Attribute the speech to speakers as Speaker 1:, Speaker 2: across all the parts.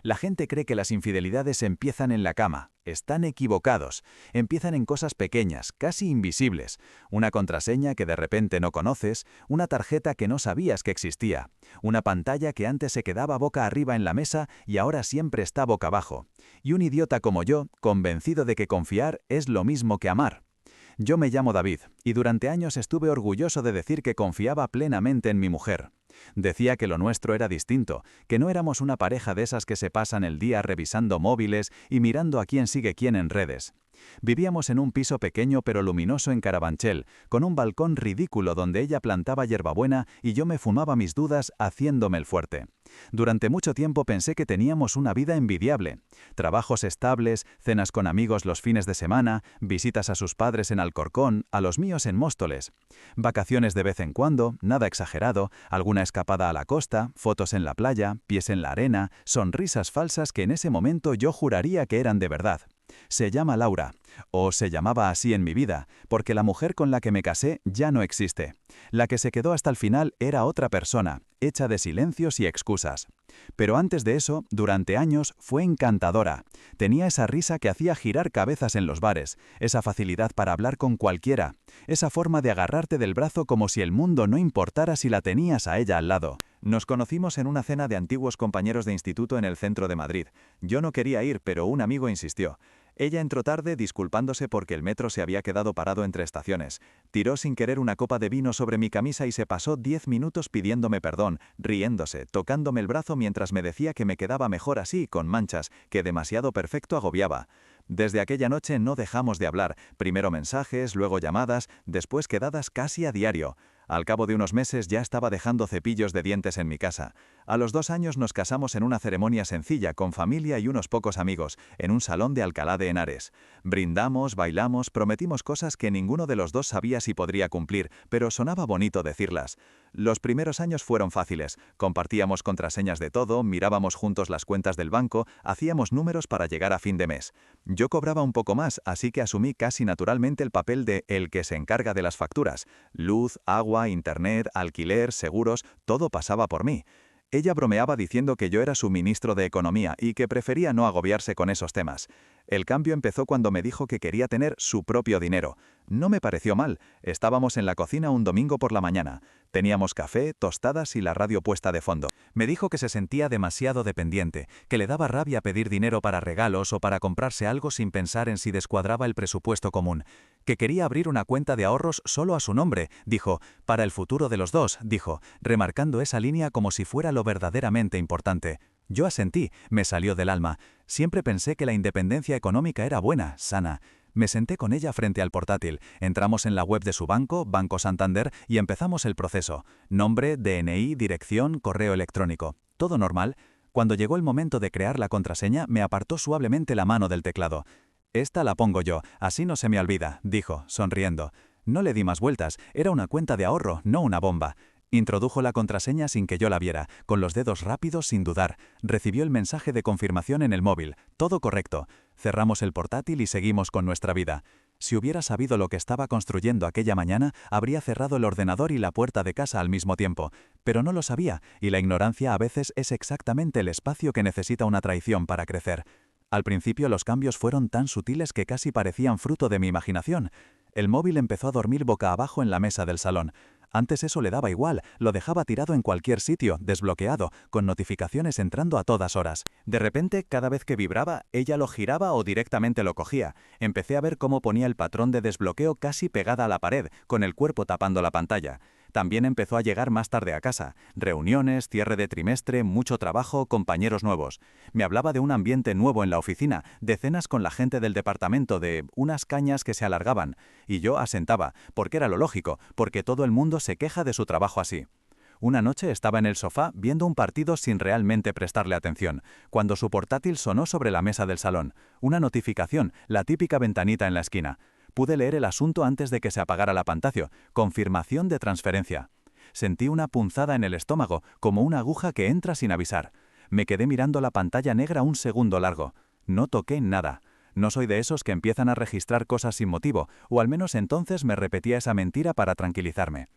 Speaker 1: La gente cree que las infidelidades empiezan en la cama. Están equivocados. Empiezan en cosas pequeñas, casi invisibles. Una contraseña que de repente no conoces, una tarjeta que no sabías que existía, una pantalla que antes se quedaba boca arriba en la mesa y ahora siempre está boca abajo. Y un idiota como yo, convencido de que confiar es lo mismo que amar. Yo me llamo David, y durante años estuve orgulloso de decir que confiaba plenamente en mi mujer. Decía que lo nuestro era distinto, que no éramos una pareja de esas que se pasan el día revisando móviles y mirando a quién sigue quién en redes. Vivíamos en un piso pequeño pero luminoso en Carabanchel, con un balcón ridículo donde ella plantaba hierbabuena y yo me fumaba mis dudas haciéndome el fuerte. Durante mucho tiempo pensé que teníamos una vida envidiable. Trabajos estables, cenas con amigos los fines de semana, visitas a sus padres en Alcorcón, a los míos en Móstoles. Vacaciones de vez en cuando, nada exagerado, alguna escapada a la costa, fotos en la playa, pies en la arena, sonrisas falsas que en ese momento yo juraría que eran de verdad. Se llama Laura, o se llamaba así en mi vida, porque la mujer con la que me casé ya no existe. La que se quedó hasta el final era otra persona, hecha de silencios y excusas. Pero antes de eso, durante años, fue encantadora. Tenía esa risa que hacía girar cabezas en los bares, esa facilidad para hablar con cualquiera, esa forma de agarrarte del brazo como si el mundo no importara si la tenías a ella al lado. Nos conocimos en una cena de antiguos compañeros de instituto en el centro de Madrid. Yo no quería ir, pero un amigo insistió. Ella entró tarde disculpándose porque el metro se había quedado parado entre estaciones. Tiró sin querer una copa de vino sobre mi camisa y se pasó 10 minutos pidiéndome perdón, riéndose, tocándome el brazo mientras me decía que me quedaba mejor así, con manchas, que demasiado perfecto agobiaba. Desde aquella noche no dejamos de hablar, primero mensajes, luego llamadas, después quedadas casi a diario. Al cabo de unos meses ya estaba dejando cepillos de dientes en mi casa. A los 2 años nos casamos en una ceremonia sencilla, con familia y unos pocos amigos, en un salón de Alcalá de Henares. Brindamos, bailamos, prometimos cosas que ninguno de los dos sabía si podría cumplir, pero sonaba bonito decirlas. Los primeros años fueron fáciles. Compartíamos contraseñas de todo, mirábamos juntos las cuentas del banco, hacíamos números para llegar a fin de mes. Yo cobraba un poco más, así que asumí casi naturalmente el papel de el que se encarga de las facturas. Luz, agua, internet, alquiler, seguros, todo pasaba por mí. Ella bromeaba diciendo que yo era su ministro de Economía y que prefería no agobiarse con esos temas. El cambio empezó cuando me dijo que quería tener su propio dinero. No me pareció mal. Estábamos en la cocina un domingo por la mañana. Teníamos café, tostadas y la radio puesta de fondo. Me dijo que se sentía demasiado dependiente, que le daba rabia pedir dinero para regalos o para comprarse algo sin pensar en si descuadraba el presupuesto común. Que quería abrir una cuenta de ahorros solo a su nombre, dijo, para el futuro de los dos, dijo, remarcando esa línea como si fuera lo verdaderamente importante. Yo asentí, me salió del alma. Siempre pensé que la independencia económica era buena, sana. Me senté con ella frente al portátil, entramos en la web de su banco, Banco Santander, y empezamos el proceso. Nombre, DNI, dirección, correo electrónico. Todo normal. Cuando llegó el momento de crear la contraseña, me apartó suavemente la mano del teclado. «Esta la pongo yo, así no se me olvida», dijo, sonriendo. No le di más vueltas, era una cuenta de ahorro, no una bomba. Introdujo la contraseña sin que yo la viera, con los dedos rápidos sin dudar. Recibió el mensaje de confirmación en el móvil. Todo correcto. Cerramos el portátil y seguimos con nuestra vida. Si hubiera sabido lo que estaba construyendo aquella mañana, habría cerrado el ordenador y la puerta de casa al mismo tiempo. Pero no lo sabía, y la ignorancia a veces es exactamente el espacio que necesita una traición para crecer. Al principio los cambios fueron tan sutiles que casi parecían fruto de mi imaginación. El móvil empezó a dormir boca abajo en la mesa del salón. Antes eso le daba igual, lo dejaba tirado en cualquier sitio, desbloqueado, con notificaciones entrando a todas horas. De repente, cada vez que vibraba, ella lo giraba o directamente lo cogía. Empecé a ver cómo ponía el patrón de desbloqueo casi pegada a la pared, con el cuerpo tapando la pantalla. También empezó a llegar más tarde a casa. Reuniones, cierre de trimestre, mucho trabajo, compañeros nuevos. Me hablaba de un ambiente nuevo en la oficina, de cenas con la gente del departamento, de unas cañas que se alargaban. Y yo asentaba, porque era lo lógico, porque todo el mundo se queja de su trabajo así. Una noche estaba en el sofá viendo un partido sin realmente prestarle atención, cuando su portátil sonó sobre la mesa del salón. Una notificación, la típica ventanita en la esquina. Pude leer el asunto antes de que se apagara la pantalla. Confirmación de transferencia. Sentí una punzada en el estómago, como una aguja que entra sin avisar. Me quedé mirando la pantalla negra un segundo largo. No toqué nada. No soy de esos que empiezan a registrar cosas sin motivo, o al menos entonces me repetía esa mentira para tranquilizarme.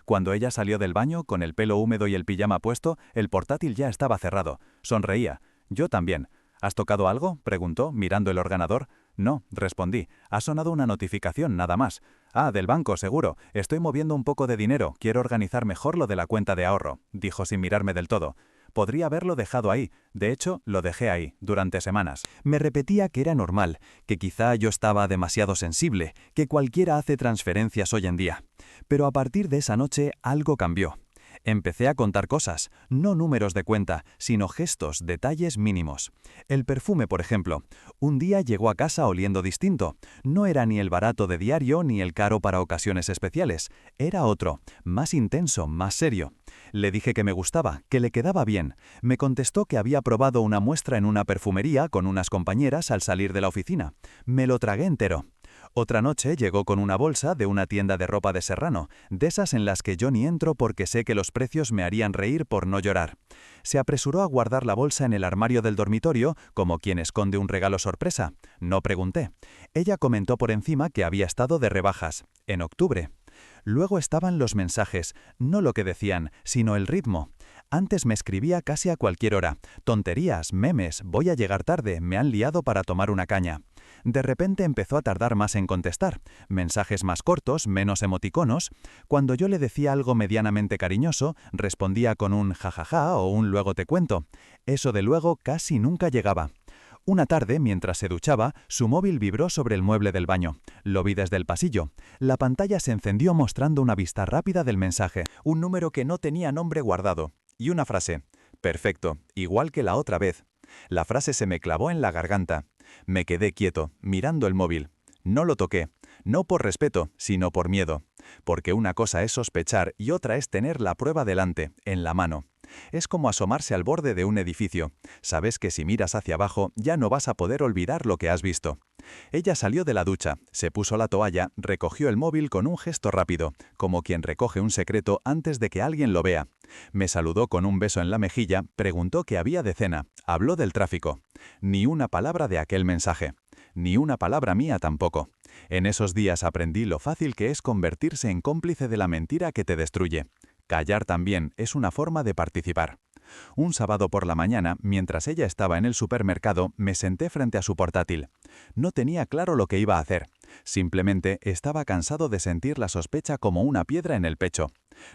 Speaker 1: Cuando ella salió del baño, con el pelo húmedo y el pijama puesto, el portátil ya estaba cerrado. Sonreía. Yo también. ¿Has tocado algo?, preguntó, mirando el ordenador. No, respondí. Ha sonado una notificación, nada más. Ah, del banco, seguro. Estoy moviendo un poco de dinero. Quiero organizar mejor lo de la cuenta de ahorro, dijo sin mirarme del todo. Podría haberlo dejado ahí. De hecho, lo dejé ahí, durante semanas. Me repetía que era normal, que quizá yo estaba demasiado sensible, que cualquiera hace transferencias hoy en día. Pero a partir de esa noche algo cambió. Empecé a contar cosas, no números de cuenta, sino gestos, detalles mínimos. El perfume, por ejemplo. Un día llegó a casa oliendo distinto. No era ni el barato de diario ni el caro para ocasiones especiales. Era otro, más intenso, más serio. Le dije que me gustaba, que le quedaba bien. Me contestó que había probado una muestra en una perfumería con unas compañeras al salir de la oficina. Me lo tragué entero. Otra noche llegó con una bolsa de una tienda de ropa de Serrano, de esas en las que yo ni entro porque sé que los precios me harían reír por no llorar. Se apresuró a guardar la bolsa en el armario del dormitorio, como quien esconde un regalo sorpresa. No pregunté. Ella comentó por encima que había estado de rebajas, en octubre. Luego estaban los mensajes, no lo que decían, sino el ritmo. Antes me escribía casi a cualquier hora. Tonterías, memes, voy a llegar tarde, me han liado para tomar una caña. De repente empezó a tardar más en contestar. Mensajes más cortos, menos emoticonos. Cuando yo le decía algo medianamente cariñoso, respondía con un jajaja o un luego te cuento. Eso de luego casi nunca llegaba. Una tarde, mientras se duchaba, su móvil vibró sobre el mueble del baño. Lo vi desde el pasillo. La pantalla se encendió mostrando una vista rápida del mensaje, un número que no tenía nombre guardado, y una frase. Perfecto, igual que la otra vez. La frase se me clavó en la garganta. Me quedé quieto, mirando el móvil. No lo toqué, no por respeto, sino por miedo. Porque una cosa es sospechar y otra es tener la prueba delante, en la mano. Es como asomarse al borde de un edificio. Sabes que si miras hacia abajo ya no vas a poder olvidar lo que has visto. Ella salió de la ducha, se puso la toalla, recogió el móvil con un gesto rápido, como quien recoge un secreto antes de que alguien lo vea. Me saludó con un beso en la mejilla, preguntó qué había de cena, habló del tráfico. Ni una palabra de aquel mensaje. Ni una palabra mía tampoco. En esos días aprendí lo fácil que es convertirse en cómplice de la mentira que te destruye. Callar también es una forma de participar. Un sábado por la mañana, mientras ella estaba en el supermercado, me senté frente a su portátil. No tenía claro lo que iba a hacer. Simplemente estaba cansado de sentir la sospecha como una piedra en el pecho.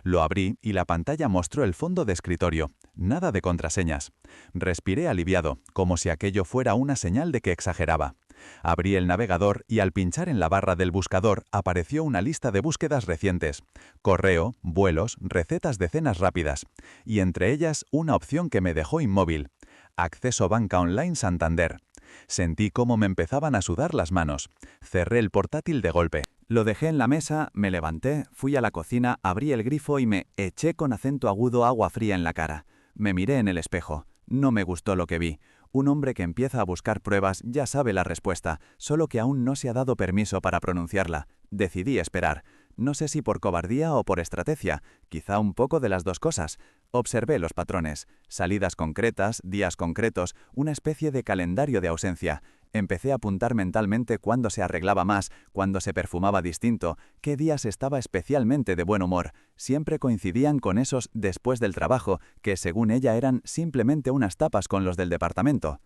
Speaker 1: Lo abrí y la pantalla mostró el fondo de escritorio. Nada de contraseñas. Respiré aliviado, como si aquello fuera una señal de que exageraba. Abrí el navegador y al pinchar en la barra del buscador apareció una lista de búsquedas recientes. Correo, vuelos, recetas de cenas rápidas. Y entre ellas una opción que me dejó inmóvil. Acceso Banca Online Santander. Sentí cómo me empezaban a sudar las manos. Cerré el portátil de golpe. Lo dejé en la mesa, me levanté, fui a la cocina, abrí el grifo y me eché con acento agudo agua fría en la cara. Me miré en el espejo. No me gustó lo que vi. Un hombre que empieza a buscar pruebas ya sabe la respuesta, solo que aún no se ha dado permiso para pronunciarla. Decidí esperar. No sé si por cobardía o por estrategia, quizá un poco de las dos cosas. Observé los patrones, salidas concretas, días concretos, una especie de calendario de ausencia. Empecé a apuntar mentalmente cuándo se arreglaba más, cuándo se perfumaba distinto, qué días estaba especialmente de buen humor. Siempre coincidían con esos después del trabajo, que según ella eran simplemente unas tapas con los del departamento.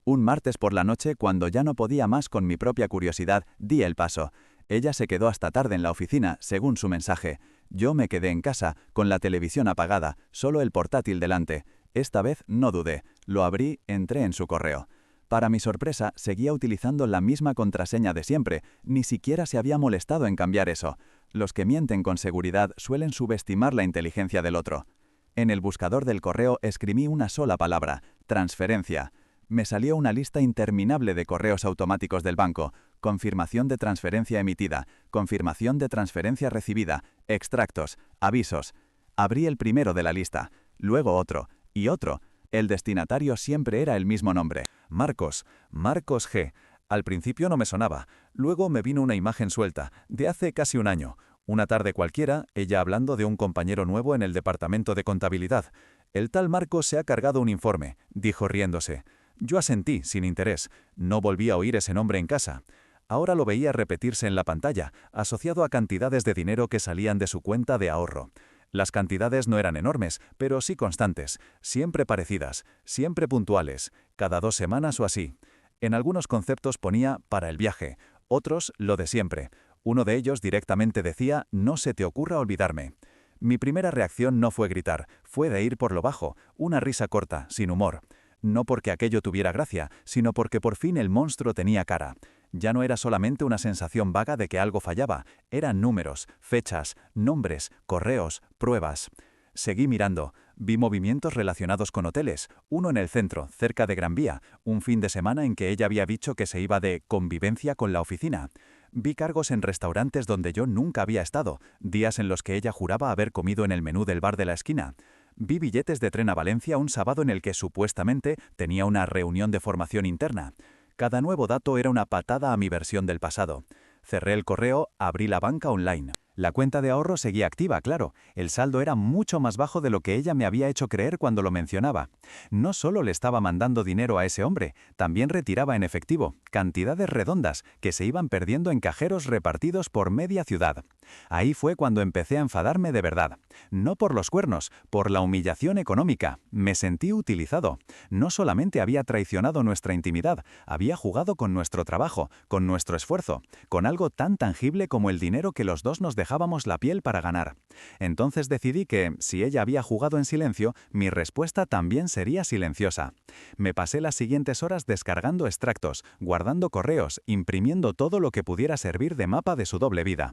Speaker 1: Un martes por la noche, cuando ya no podía más con mi propia curiosidad, di el paso. Ella se quedó hasta tarde en la oficina, según su mensaje. Yo me quedé en casa, con la televisión apagada, solo el portátil delante. Esta vez no dudé. Lo abrí, entré en su correo. Para mi sorpresa, seguía utilizando la misma contraseña de siempre. Ni siquiera se había molestado en cambiar eso. Los que mienten con seguridad suelen subestimar la inteligencia del otro. En el buscador del correo escribí una sola palabra: transferencia. Me salió una lista interminable de correos automáticos del banco. Confirmación de transferencia emitida, confirmación de transferencia recibida, extractos, avisos. Abrí el primero de la lista, luego otro, y otro. El destinatario siempre era el mismo nombre. Marcos G. Al principio no me sonaba. Luego me vino una imagen suelta, de hace casi un año. Una tarde cualquiera, ella hablando de un compañero nuevo en el departamento de contabilidad. El tal Marcos se ha cargado un informe, dijo riéndose. Yo asentí, sin interés. No volví a oír ese nombre en casa. Ahora lo veía repetirse en la pantalla, asociado a cantidades de dinero que salían de su cuenta de ahorro. Las cantidades no eran enormes, pero sí constantes, siempre parecidas, siempre puntuales, cada 2 semanas o así. En algunos conceptos ponía «para el viaje», otros «lo de siempre». Uno de ellos directamente decía «no se te ocurra olvidarme». Mi primera reacción no fue gritar, fue de ir por lo bajo, una risa corta, sin humor. No porque aquello tuviera gracia, sino porque por fin el monstruo tenía cara. Ya no era solamente una sensación vaga de que algo fallaba, eran números, fechas, nombres, correos, pruebas. Seguí mirando. Vi movimientos relacionados con hoteles, uno en el centro, cerca de Gran Vía, un fin de semana en que ella había dicho que se iba de convivencia con la oficina. Vi cargos en restaurantes donde yo nunca había estado, días en los que ella juraba haber comido en el menú del bar de la esquina. Vi billetes de tren a Valencia un sábado en el que supuestamente tenía una reunión de formación interna. Cada nuevo dato era una patada a mi versión del pasado. Cerré el correo, abrí la banca online. La cuenta de ahorro seguía activa, claro. El saldo era mucho más bajo de lo que ella me había hecho creer cuando lo mencionaba. No solo le estaba mandando dinero a ese hombre, también retiraba en efectivo, cantidades redondas, que se iban perdiendo en cajeros repartidos por media ciudad. Ahí fue cuando empecé a enfadarme de verdad. No por los cuernos, por la humillación económica. Me sentí utilizado. No solamente había traicionado nuestra intimidad, había jugado con nuestro trabajo, con nuestro esfuerzo, con algo tan tangible como el dinero que los dos nos dejábamos la piel para ganar. Entonces decidí que, si ella había jugado en silencio, mi respuesta también sería silenciosa. Me pasé las siguientes horas descargando extractos, guardando correos, imprimiendo todo lo que pudiera servir de mapa de su doble vida.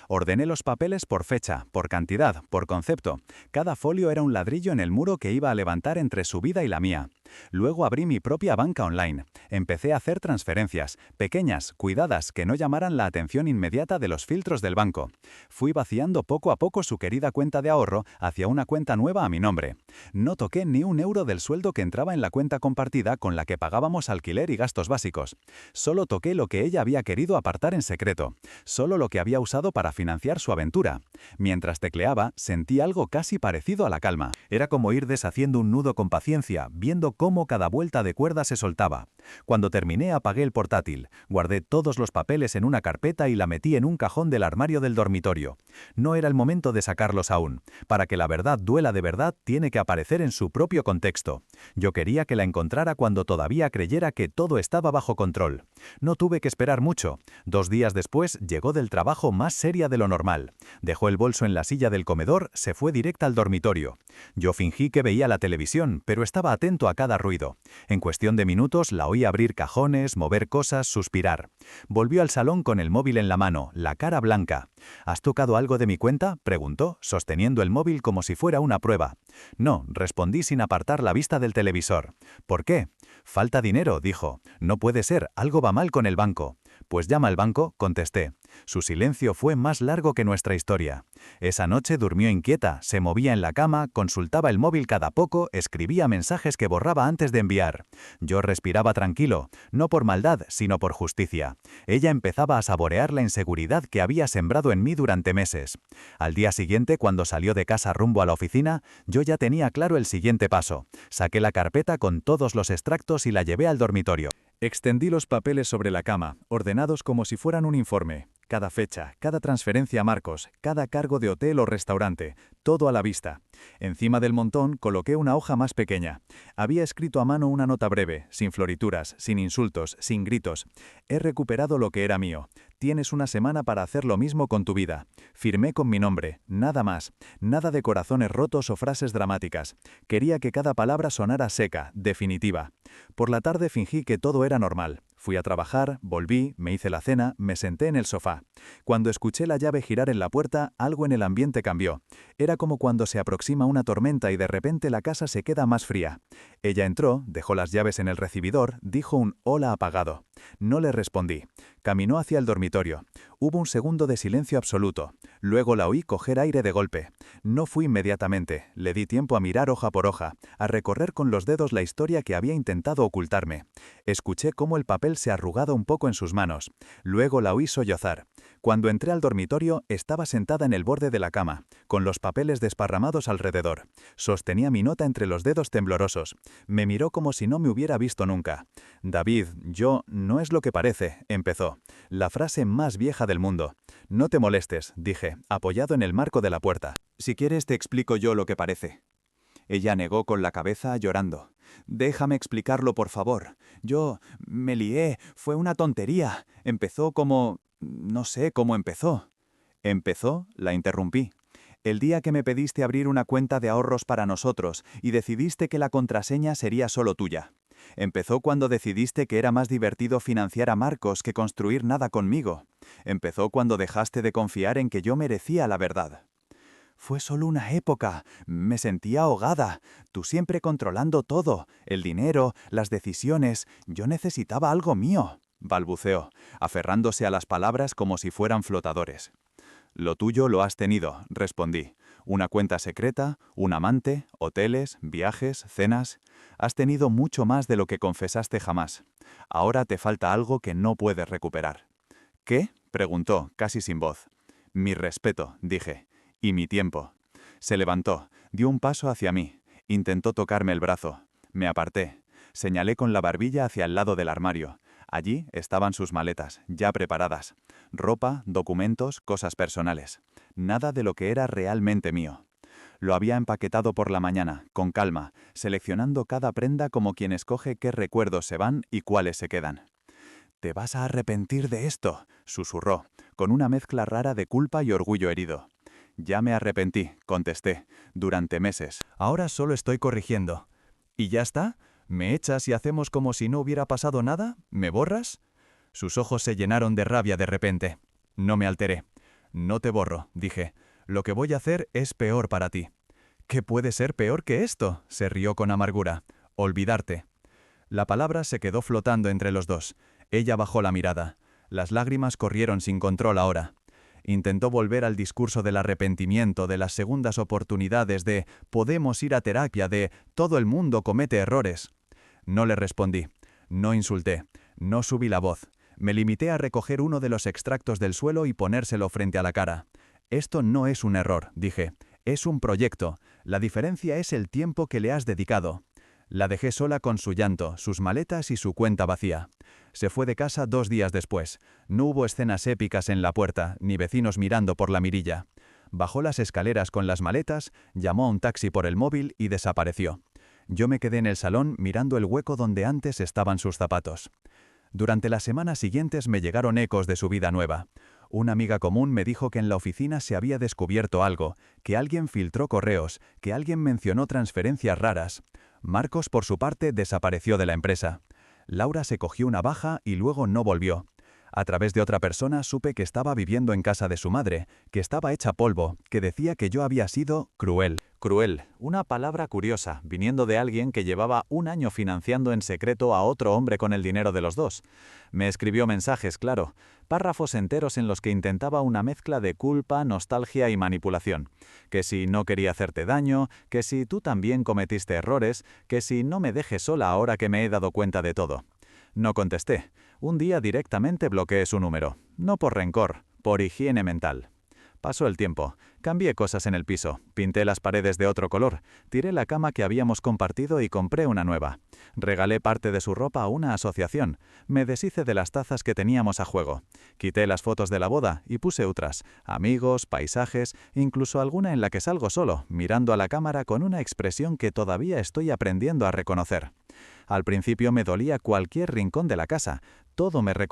Speaker 1: Ordené los papeles por fecha, por cantidad, por concepto. Cada folio era un ladrillo en el muro que iba a levantar entre su vida y la mía. Luego abrí mi propia banca online. Empecé a hacer transferencias, pequeñas, cuidadas, que no llamaran la atención inmediata de los filtros del banco. Fui vaciando poco a poco su querida cuenta de ahorro hacia una cuenta nueva a mi nombre. No toqué ni un euro del sueldo que entraba en la cuenta compartida con la que pagábamos alquiler y gastos básicos. Solo toqué lo que ella había querido apartar en secreto. Solo lo que había usado para financiar su aventura. Mientras tecleaba, sentí algo casi parecido a la calma. Era como ir deshaciendo un nudo con paciencia, viendo cómo cada vuelta de cuerda se soltaba. Cuando terminé, apagué el portátil, guardé todos los papeles en una carpeta y la metí en un cajón del armario del dormitorio. No era el momento de sacarlos aún. Para que la verdad duela de verdad, tiene que aparecer en su propio contexto. Yo quería que la encontrara cuando todavía creyera que todo estaba bajo control. No tuve que esperar mucho. 2 días después, llegó del trabajo más seria de lo normal. Dejó el bolso en la silla del comedor, se fue directa al dormitorio. Yo fingí que veía la televisión, pero estaba atento a cada ruido. En cuestión de minutos la oí abrir cajones, mover cosas, suspirar. Volvió al salón con el móvil en la mano, la cara blanca. ¿Has tocado algo de mi cuenta?, preguntó, sosteniendo el móvil como si fuera una prueba. No, respondí sin apartar la vista del televisor. ¿Por qué? Falta dinero, dijo. No puede ser, algo va mal con el banco. Pues llama al banco, contesté. Su silencio fue más largo que nuestra historia. Esa noche durmió inquieta, se movía en la cama, consultaba el móvil cada poco, escribía mensajes que borraba antes de enviar. Yo respiraba tranquilo, no por maldad, sino por justicia. Ella empezaba a saborear la inseguridad que había sembrado en mí durante meses. Al día siguiente, cuando salió de casa rumbo a la oficina, yo ya tenía claro el siguiente paso. Saqué la carpeta con todos los extractos y la llevé al dormitorio. Extendí los papeles sobre la cama, ordenados como si fueran un informe. Cada fecha, cada transferencia a Marcos, cada cargo de hotel o restaurante, todo a la vista. Encima del montón coloqué una hoja más pequeña. Había escrito a mano una nota breve, sin florituras, sin insultos, sin gritos. He recuperado lo que era mío. Tienes una semana para hacer lo mismo con tu vida. Firmé con mi nombre, nada más. Nada de corazones rotos o frases dramáticas. Quería que cada palabra sonara seca, definitiva. Por la tarde fingí que todo era normal. Fui a trabajar, volví, me hice la cena, me senté en el sofá. Cuando escuché la llave girar en la puerta, algo en el ambiente cambió. Era como cuando se aproxima una tormenta y de repente la casa se queda más fría. Ella entró, dejó las llaves en el recibidor, dijo un hola apagado. No le respondí. Caminó hacia el dormitorio. Hubo un segundo de silencio absoluto. Luego la oí coger aire de golpe. No fui inmediatamente. Le di tiempo a mirar hoja por hoja, a recorrer con los dedos la historia que había intentado ocultarme. Escuché cómo el papel se arrugaba un poco en sus manos. Luego la oí sollozar. Cuando entré al dormitorio, estaba sentada en el borde de la cama, con los papeles desparramados alrededor. Sostenía mi nota entre los dedos temblorosos. Me miró como si no me hubiera visto nunca. David, yo, no es lo que parece, empezó. La frase más vieja del mundo. No te molestes, dije, apoyado en el marco de la puerta. Si quieres te explico yo lo que parece. Ella negó con la cabeza, llorando. Déjame explicarlo, por favor. Yo me lié, fue una tontería. Empezó como... no sé cómo empezó. ¿Empezó? La interrumpí. El día que me pediste abrir una cuenta de ahorros para nosotros y decidiste que la contraseña sería solo tuya. Empezó cuando decidiste que era más divertido financiar a Marcos que construir nada conmigo. Empezó cuando dejaste de confiar en que yo merecía la verdad. Fue solo una época. Me sentía ahogada. Tú siempre controlando todo. El dinero, las decisiones. Yo necesitaba algo mío, balbuceó, aferrándose a las palabras como si fueran flotadores. Lo tuyo lo has tenido, respondí. Una cuenta secreta, un amante, hoteles, viajes, cenas. Has tenido mucho más de lo que confesaste jamás. Ahora te falta algo que no puedes recuperar. ¿Qué? Preguntó, casi sin voz. Mi respeto, dije. Y mi tiempo. Se levantó, dio un paso hacia mí. Intentó tocarme el brazo. Me aparté. Señalé con la barbilla hacia el lado del armario. Allí estaban sus maletas, ya preparadas. Ropa, documentos, cosas personales. Nada de lo que era realmente mío. Lo había empaquetado por la mañana, con calma, seleccionando cada prenda como quien escoge qué recuerdos se van y cuáles se quedan. «Te vas a arrepentir de esto», susurró, con una mezcla rara de culpa y orgullo herido. «Ya me arrepentí», contesté, durante meses. «Ahora solo estoy corrigiendo». «¿Y ya está? ¿Me echas y hacemos como si no hubiera pasado nada? ¿Me borras?» Sus ojos se llenaron de rabia de repente. No me alteré. «No te borro», dije. «Lo que voy a hacer es peor para ti». «¿Qué puede ser peor que esto?», se rió con amargura. «Olvidarte». La palabra se quedó flotando entre los dos. Ella bajó la mirada. Las lágrimas corrieron sin control ahora. Intentó volver al discurso del arrepentimiento, de las segundas oportunidades, de «podemos ir a terapia», de «todo el mundo comete errores». No le respondí. No insulté. No subí la voz. Me limité a recoger uno de los extractos del suelo y ponérselo frente a la cara. «Esto no es un error», dije. «Es un proyecto. La diferencia es el tiempo que le has dedicado». La dejé sola con su llanto, sus maletas y su cuenta vacía. Se fue de casa 2 días después. No hubo escenas épicas en la puerta, ni vecinos mirando por la mirilla. Bajó las escaleras con las maletas, llamó a un taxi por el móvil y desapareció. Yo me quedé en el salón mirando el hueco donde antes estaban sus zapatos. Durante las semanas siguientes me llegaron ecos de su vida nueva. Una amiga común me dijo que en la oficina se había descubierto algo, que alguien filtró correos, que alguien mencionó transferencias raras. Marcos, por su parte, desapareció de la empresa. Laura se cogió una baja y luego no volvió. A través de otra persona supe que estaba viviendo en casa de su madre, que estaba hecha polvo, que decía que yo había sido cruel. Cruel, una palabra curiosa, viniendo de alguien que llevaba 1 año financiando en secreto a otro hombre con el dinero de los dos. Me escribió mensajes, claro, párrafos enteros en los que intentaba una mezcla de culpa, nostalgia y manipulación. Que si no quería hacerte daño, que si tú también cometiste errores, que si no me dejes sola ahora que me he dado cuenta de todo. No contesté. Un día directamente bloqueé su número. No por rencor, por higiene mental. Pasó el tiempo. Cambié cosas en el piso. Pinté las paredes de otro color. Tiré la cama que habíamos compartido y compré una nueva. Regalé parte de su ropa a una asociación. Me deshice de las tazas que teníamos a juego. Quité las fotos de la boda y puse otras. Amigos, paisajes, incluso alguna en la que salgo solo, mirando a la cámara con una expresión que todavía estoy aprendiendo a reconocer. Al principio me dolía cualquier rincón de la casa. Todo me recordaba